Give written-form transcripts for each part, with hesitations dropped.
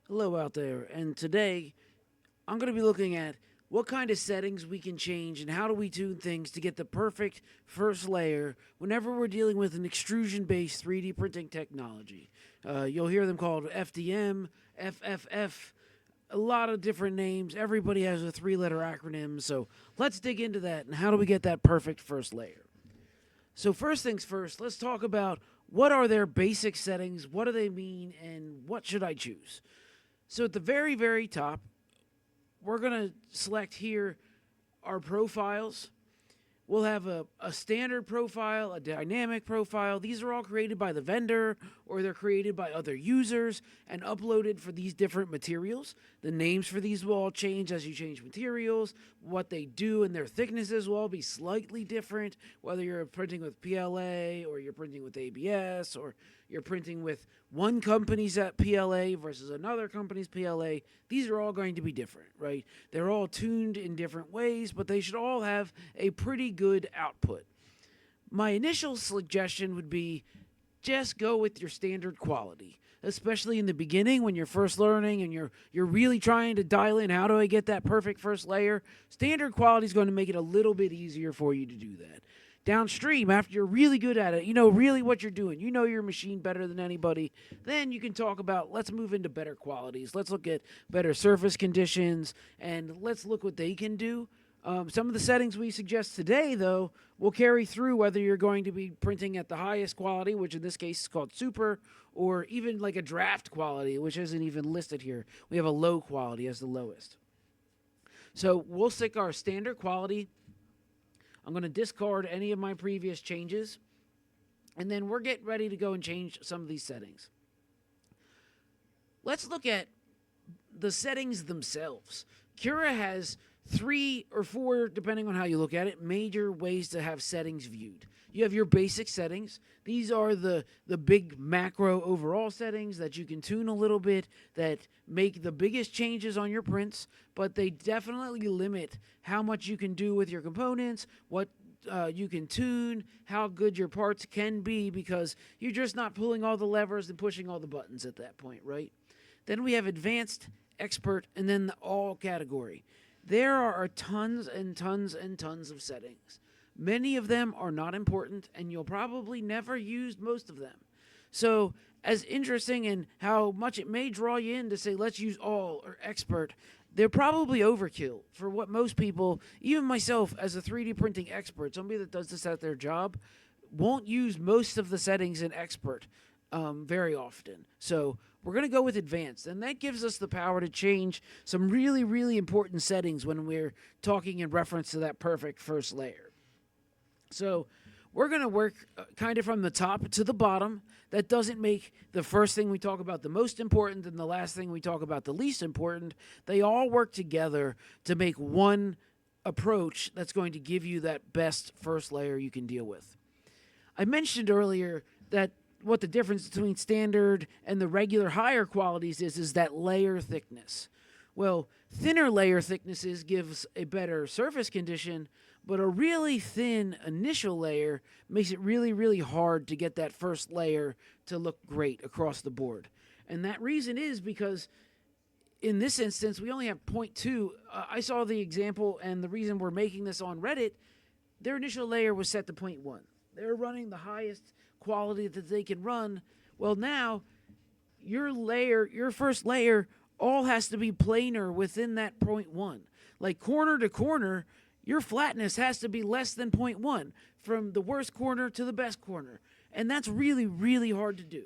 Hello out there, and today I'm going to be looking at what kind of settings we can change and how do we tune things to get the perfect first layer whenever we're dealing with an extrusion based 3D printing technology. You'll hear them called FDM, FFF, a lot of different names. Everybody has a 3 letter acronym, so let's dig into that and how do we get that perfect first layer. So, first things first, let's talk about what are their basic settings, what do they mean, and what should I choose? So, at the very, very top, we're going to select here our profiles. We'll have a standard profile, a dynamic profile. These are all created by the vendor or they're created by other users and uploaded for these different materials. The names for these will all change as you change materials. What they do and their thicknesses will all be slightly different, whether you're printing with PLA or you're printing with ABS or you're printing with one company's at PLA versus another company's PLA. These are all going to be different, right? They're all tuned in different ways, but they should all have a pretty good output. My initial suggestion would be just go with your standard quality, especially in the beginning when you're first learning and you're really trying to dial in how do I get that perfect first layer. Standard quality is going to make it a little bit easier for you to do that. Downstream, after you're really good at it, you know really what you're doing, you know your machine better than anybody, then you can talk about let's move into better qualities. Let's look at better surface conditions and let's look what they can do. Some of the settings we suggest today, though, will carry through whether you're going to be printing at the highest quality, which in this case is called super, or even like a draft quality, which isn't even listed here. We have a low quality as the lowest. So we'll stick our standard quality. I'm going to discard any of my previous changes, and then we're getting ready to go and change some of these settings. Let's look at the settings themselves. Cura has 3 or 4, depending on how you look at it, major ways to have settings viewed. You have your basic settings. These are the big macro overall settings that you can tune a little bit, that make the biggest changes on your prints, but they definitely limit how much you can do with your components, what you can tune, how good your parts can be, because you're just not pulling all the levers and pushing all the buttons at that point, right? Then we have advanced, expert, and then the all category. There are tons and tons and tons of settings. Many of them are not important, and you'll probably never use most of them. So, as interesting and how much it may draw you in to say, let's use all or expert, they're probably overkill for what most people, even myself as a 3D printing expert, somebody that does this at their job, won't use most of the settings in expert very often. So we're going to go with advanced, and that gives us the power to change some really, really important settings when we're talking in reference to that perfect first layer. So we're going to work kind of from the top to the bottom. That doesn't make the first thing we talk about the most important and the last thing we talk about the least important. They all work together to make one approach that's going to give you that best first layer you can deal with. I mentioned earlier that what the difference between standard and the regular higher qualities is that layer thickness. Well, thinner layer thicknesses gives a better surface condition, but a really thin initial layer makes it really, really hard to get that first layer to look great across the board. And that reason is because in this instance, we only have 0.2. I saw the example, and the reason we're making this on Reddit, their initial layer was set to 0.1. They're running the highest quality that they can run. Well, now your first layer, all has to be planar within that 0.1. Like corner to corner, your flatness has to be less than 0.1 from the worst corner to the best corner. And that's really, really hard to do.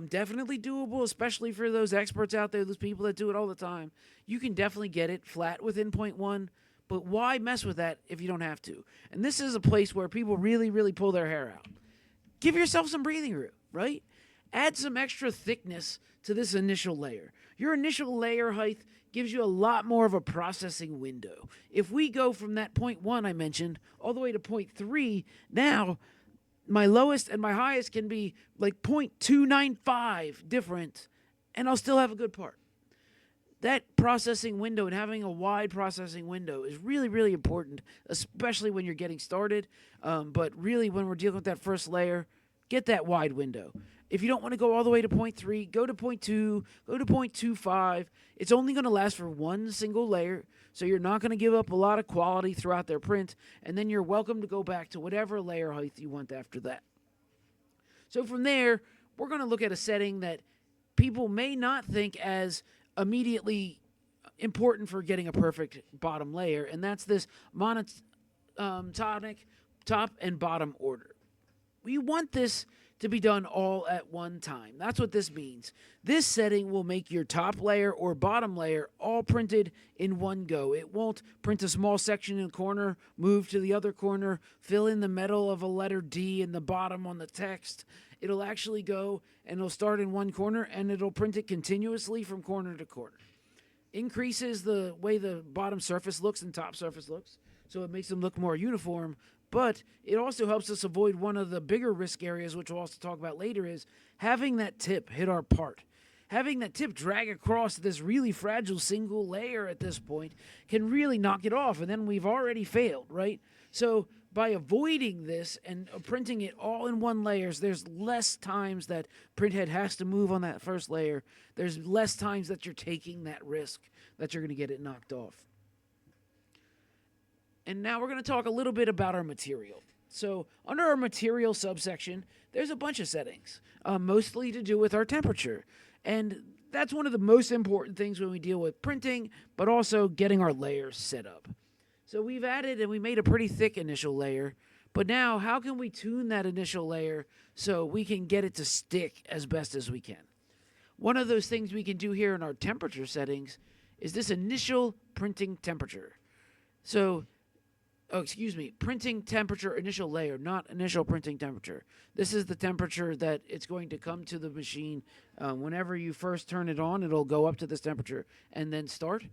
Definitely doable, especially for those experts out there, those people that do it all the time. You can definitely get it flat within 0.1, but why mess with that if you don't have to? And this is a place where people really, really pull their hair out. Give yourself some breathing room, right? Add some extra thickness to this initial layer. Your initial layer height gives you a lot more of a processing window. If we go from that 0.1 I mentioned all the way to 0.3, now my lowest and my highest can be like 0.295 different, and I'll still have a good part. That processing window and having a wide processing window is really, really important, especially when you're getting started. But really, when we're dealing with that first layer, get that wide window. If you don't want to go all the way to 0.3, go to 0.2, go to 0.25. It's only going to last for one single layer, so you're not going to give up a lot of quality throughout their print, and then you're welcome to go back to whatever layer height you want after that. So from there, we're going to look at a setting that people may not think as immediately important for getting a perfect bottom layer, and that's this monotonic top and bottom order. We want this to be done all at one time. That's what this means. This setting will make your top layer or bottom layer all printed in one go. It won't print a small section in the corner, move to the other corner, fill in the middle of a letter D in the bottom on the text. It'll actually go and it'll start in one corner and it'll print it continuously from corner to corner. Increases the way the bottom surface looks and top surface looks, so it makes them look more uniform. But it also helps us avoid one of the bigger risk areas, which we'll also talk about later, is having that tip hit our part. Having that tip drag across this really fragile single layer at this point can really knock it off, and then we've already failed, right? So by avoiding this and printing it all in one layer, there's less times that printhead has to move on that first layer. There's less times that you're taking that risk that you're going to get it knocked off. And now we're going to talk a little bit about our material. So under our material subsection, there's a bunch of settings, mostly to do with our temperature. And that's one of the most important things when we deal with printing, but also getting our layers set up. So we've added and we made a pretty thick initial layer. But now how can we tune that initial layer so we can get it to stick as best as we can? One of those things we can do here in our temperature settings is this initial printing temperature. So printing temperature initial layer, not initial printing temperature. This is the temperature that it's going to come to the machine. Whenever you first turn it on, it'll go up to this temperature and then start.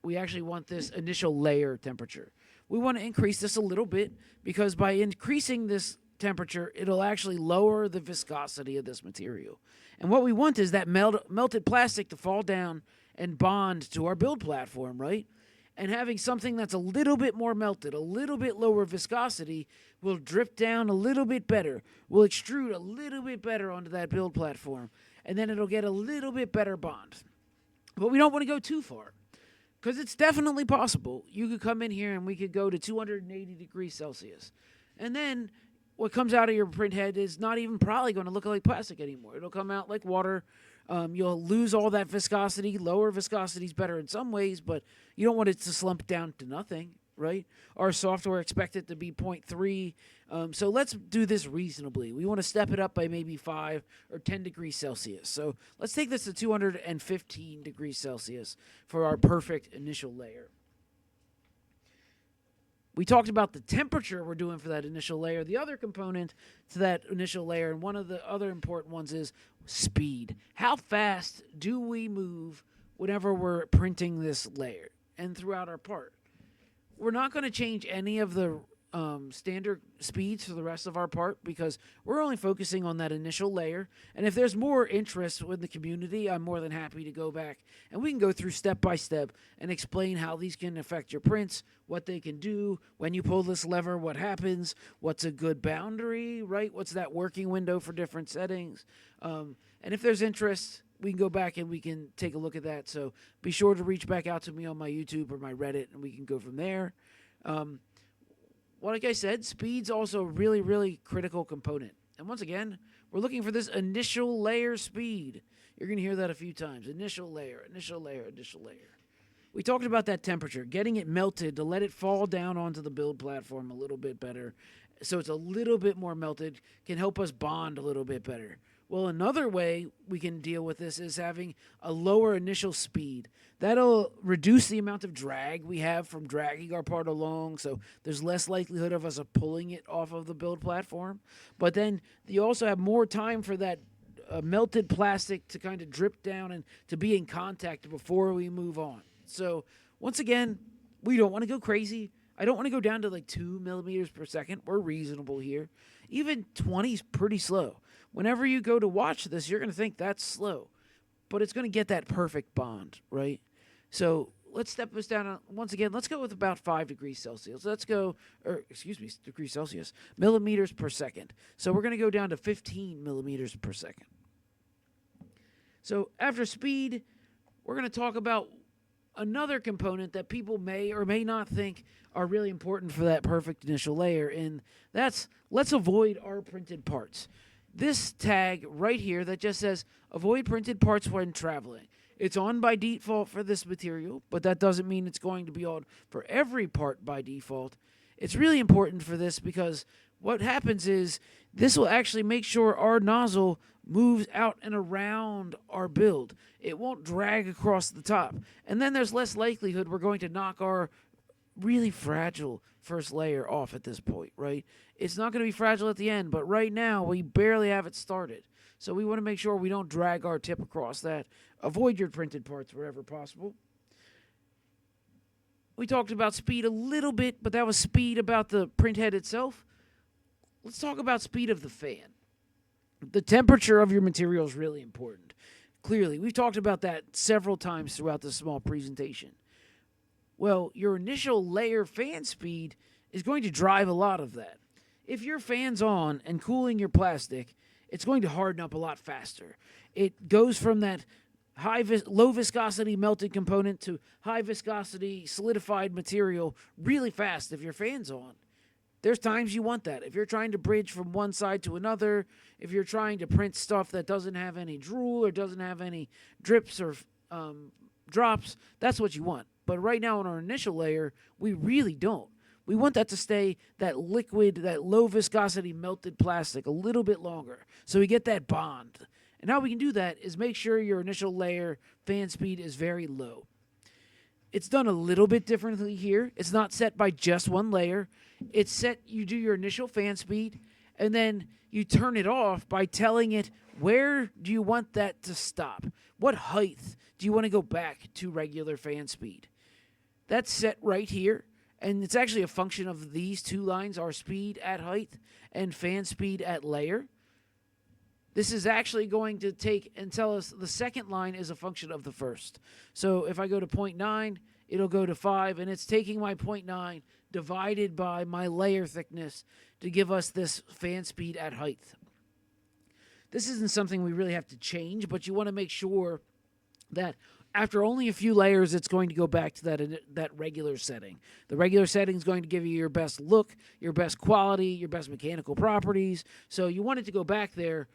We actually want this initial layer temperature. We want to increase this a little bit because by increasing this temperature, it'll actually lower the viscosity of this material. And what we want is that melted plastic to fall down and bond to our build platform, right? And having something that's a little bit more melted, a little bit lower viscosity, will drip down a little bit better, will extrude a little bit better onto that build platform, and then it'll get a little bit better bond. But we don't want to go too far, because it's definitely possible. You could come in here and we could go to 280 degrees Celsius. And then what comes out of your print head is not even probably going to look like plastic anymore. It'll come out like water. You'll lose all that viscosity. Lower viscosity is better in some ways, but you don't want it to slump down to nothing, right? Our software expects it to be 0.3. So let's do this reasonably. We want to step it up by maybe 5 or 10 degrees Celsius. So let's take this to 215 degrees Celsius for our perfect initial layer. We talked about the temperature we're doing for that initial layer. The other component to that initial layer, and one of the other important ones, is speed. How fast do we move whenever we're printing this layer and throughout our part? We're not going to change any of the standard speeds for the rest of our part because we're only focusing on that initial layer. And if there's more interest with the community, I'm more than happy to go back and we can go through step by step and explain how these can affect your prints, what they can do, when you pull this lever, what happens, what's a good boundary, right? What's that working window for different settings? And if there's interest, we can go back and we can take a look at that. So be sure to reach back out to me on my YouTube or my Reddit and we can go from there. Well, like I said, speed's also a really, really critical component. And once again, we're looking for this initial layer speed. You're going to hear that a few times. Initial layer, initial layer, initial layer. We talked about that temperature, getting it melted to let it fall down onto the build platform a little bit better. So it's a little bit more melted, can help us bond a little bit better. Well, another way we can deal with this is having a lower initial speed. That'll reduce the amount of drag we have from dragging our part along, so there's less likelihood of us pulling it off of the build platform. But then you also have more time for that melted plastic to kind of drip down and to be in contact before we move on. So once again, we don't want to go crazy. I don't want to go down to like 2 millimeters per second. We're reasonable here. Even 20 is pretty slow. Whenever you go to watch this, you're going to think that's slow. But it's going to get that perfect bond, right? So let's step this down once again. Let's go with about 5 degrees Celsius. Degrees Celsius, millimeters per second. So we're going to go down to 15 millimeters per second. So after speed, we're going to talk about another component that people may or may not think are really important for that perfect initial layer, and that's let's avoid our printed parts. This tag right here that just says avoid printed parts when traveling. It's on by default for this material, but that doesn't mean it's going to be on for every part by default. It's really important for this because what happens is this will actually make sure our nozzle moves out and around our build. It won't drag across the top. And then there's less likelihood we're going to knock our really fragile first layer off at this point, right? It's not going to be fragile at the end, but right now we barely have it started. So we want to make sure we don't drag our tip across that. Avoid your printed parts wherever possible. We talked about speed a little bit, but that was speed about the print head itself. Let's talk about speed of the fan. The temperature of your material is really important. Clearly, we've talked about that several times throughout this small presentation. Well, your initial layer fan speed is going to drive a lot of that. If your fan's on and cooling your plastic, it's going to harden up a lot faster. It goes from that low viscosity melted component to high viscosity solidified material really fast if your fan's on. There's times you want that. If you're trying to bridge from one side to another, if you're trying to print stuff that doesn't have any drool or doesn't have any drips or drops, that's what you want. But right now on our initial layer, we really don't. We want that to stay that liquid, that low viscosity melted plastic a little bit longer so we get that bond. And how we can do that is make sure your initial layer fan speed is very low. It's done a little bit differently here. It's not set by just one layer. It's set, you do your initial fan speed, and then you turn it off by telling it where do you want that to stop. What height do you want to go back to regular fan speed? That's set right here. And it's actually a function of these two lines, our speed at height and fan speed at layer. This is actually going to take and tell us the second line is a function of the first. So if I go to 0.9, it'll go to 5, and it's taking my 0.9 divided by my layer thickness to give us this fan speed at height. This isn't something we really have to change, but you want to make sure that after only a few layers, it's going to go back to that regular setting. The regular setting is going to give you your best look, your best quality, your best mechanical properties. So you want it to go back there,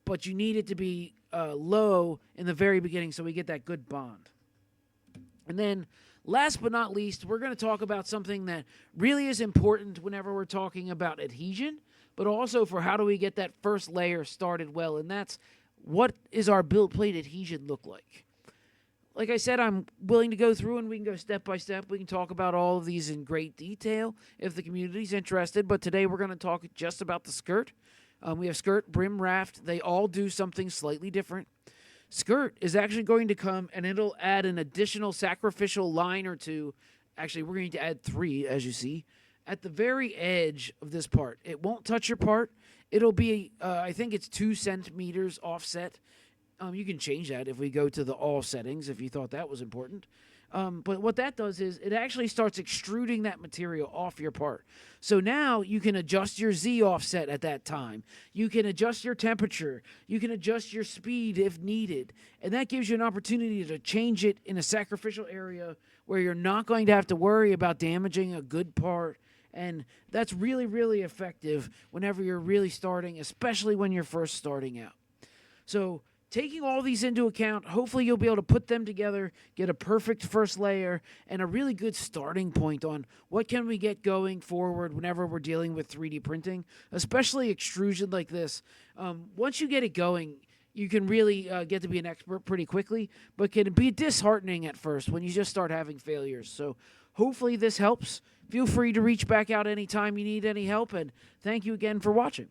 but you need it to be low in the very beginning so we get that good bond. And then last but not least, we're going to talk about something that really is important whenever we're talking about adhesion, but also for how do we get that first layer started well, and that's what is our build plate adhesion look like. Like I said, I'm willing to go through and we can go step by step. We can talk about all of these in great detail if the community's interested. But today we're going to talk just about the skirt. We have skirt, brim, raft. They all do something slightly different. Skirt is actually going to come and it'll add an additional sacrificial line or two. Actually, we're going to add 3, as you see, at the very edge of this part. It won't touch your part. It'll be, I think it's 2 centimeters offset. You can change that if we go to the all settings if you thought that was important. But what that does is it actually starts extruding that material off your part. So now you can adjust your Z offset at that time. You can adjust your temperature. You can adjust your speed if needed. And that gives you an opportunity to change it in a sacrificial area where you're not going to have to worry about damaging a good part. And that's really, really effective whenever you're really starting, especially when you're first starting out. So taking all these into account, hopefully you'll be able to put them together, get a perfect first layer, and a really good starting point on what can we get going forward whenever we're dealing with 3D printing, especially extrusion like this. Once you get it going, you can really get to be an expert pretty quickly, but can be disheartening at first when you just start having failures. So hopefully this helps. Feel free to reach back out anytime you need any help, and thank you again for watching.